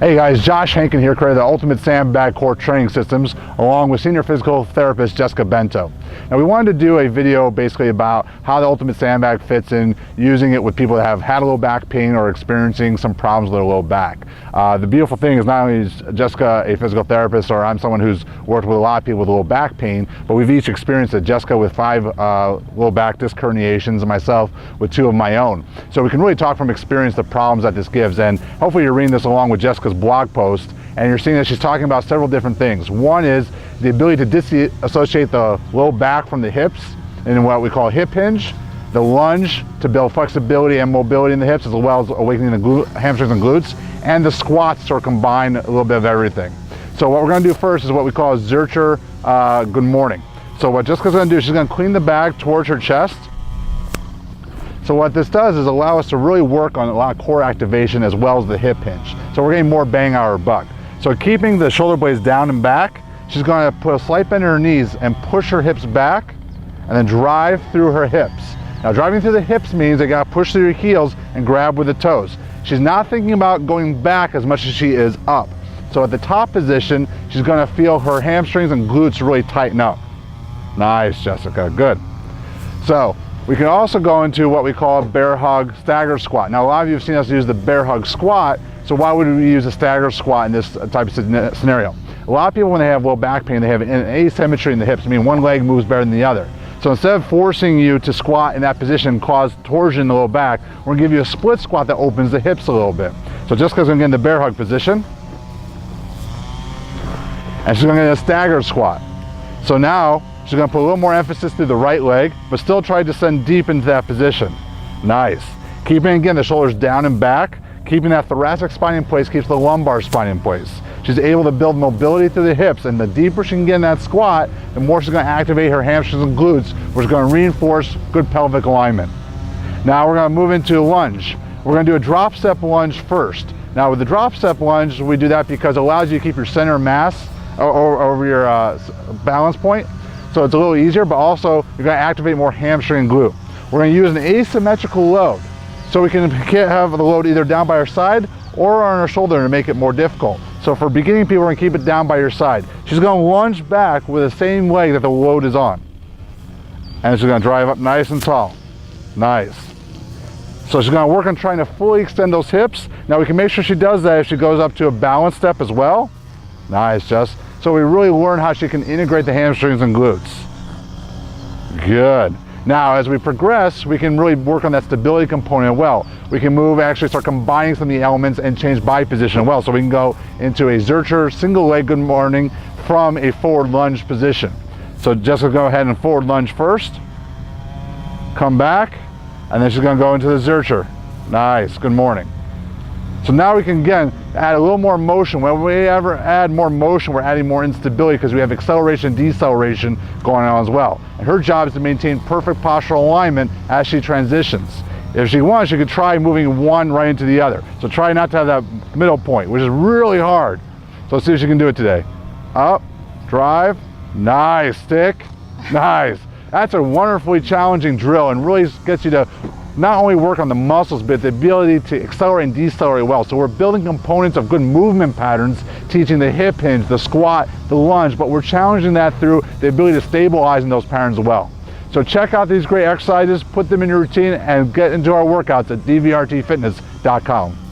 Hey guys, Josh Hankin here, creator of the Ultimate Sandbag Core Training Systems, along with senior physical therapist Jessica Bento. Now we wanted to do a video basically about how the Ultimate Sandbag fits in, using it with people that have had a low back pain or experiencing some problems with their low back. The beautiful thing is not only is Jessica a physical therapist, or I'm someone who's worked with a lot of people with low back pain, but we've each experienced it. Jessica with 5 low back disc herniations and myself with 2 of my own. So we can really talk from experience the problems that this gives, and hopefully you're reading this along with Jessica's blog post and you're seeing that she's talking about several different things. One is the ability to disassociate the low back from the hips in what we call hip hinge, the lunge to build flexibility and mobility in the hips, as well as awakening the hamstrings and glutes, and the squats to combine a little bit of everything. So what we're going to do first is what we call a Zercher good morning. So what Jessica's going to do is she's going to clean the bag towards her chest. So what this does is allow us to really work on a lot of core activation as well as the hip hinge. So we're getting more bang out of our buck. So keeping the shoulder blades down and back, she's going to put a slight bend in her knees and push her hips back and then drive through her hips. Now driving through the hips means they got to push through your heels and grab with the toes. She's not thinking about going back as much as she is up. So at the top position, she's going to feel her hamstrings and glutes really tighten up. Nice, Jessica, good. So we can also go into what we call a bear hug stagger squat. Now a lot of you have seen us use the bear hug squat, so why would we use a stagger squat in this type of scenario? A lot of people, when they have low back pain, they have an asymmetry in the hips. I mean, one leg moves better than the other. So instead of forcing you to squat in that position and cause torsion in the low back, we're gonna give you a split squat that opens the hips a little bit. So Jessica's gonna get in the bear hug position, and she's gonna get a stagger squat. So now, she's going to put a little more emphasis through the right leg, but still try to descend deep into that position. Nice. Keeping, again, the shoulders down and back, keeping that thoracic spine in place, keeps the lumbar spine in place. She's able to build mobility through the hips, and the deeper she can get in that squat, the more she's going to activate her hamstrings and glutes, which is going to reinforce good pelvic alignment. Now we're going to move into a lunge. We're going to do a drop step lunge first. Now with the drop step lunge, we do that because it allows you to keep your center of mass over your balance point. So it's a little easier, but also you're going to activate more hamstring and glute. We're going to use an asymmetrical load. So we can have the load either down by our side or on our shoulder to make it more difficult. So for beginning people, we're going to keep it down by your side. She's going to lunge back with the same leg that the load is on. And she's going to drive up nice and tall. Nice. So she's going to work on trying to fully extend those hips. Now we can make sure she does that if she goes up to a balance step as well. Nice, Jess. So we really learn how she can integrate the hamstrings and glutes. Good. Now as we progress, we can really work on that stability component well. We can move, actually start combining some of the elements and change body position well. So we can go into a Zercher single leg good morning from a forward lunge position. So Jessica, go ahead and forward lunge first. Come back, and then she's going to go into the Zercher. Nice, good morning. So now we can, again, add a little more motion. When we ever add more motion, we're adding more instability because we have acceleration and deceleration going on as well. And her job is to maintain perfect postural alignment as she transitions. If she wants, she could try moving one right into the other. So try not to have that middle point, which is really hard. So let's see if she can do it today. Up, drive, nice, stick, nice. That's a wonderfully challenging drill and really gets you to not only work on the muscles, but the ability to accelerate and decelerate well. So we're building components of good movement patterns, teaching the hip hinge, the squat, the lunge, but we're challenging that through the ability to stabilize in those patterns well. So check out these great exercises, put them in your routine, and get into our workouts at dvrtfitness.com.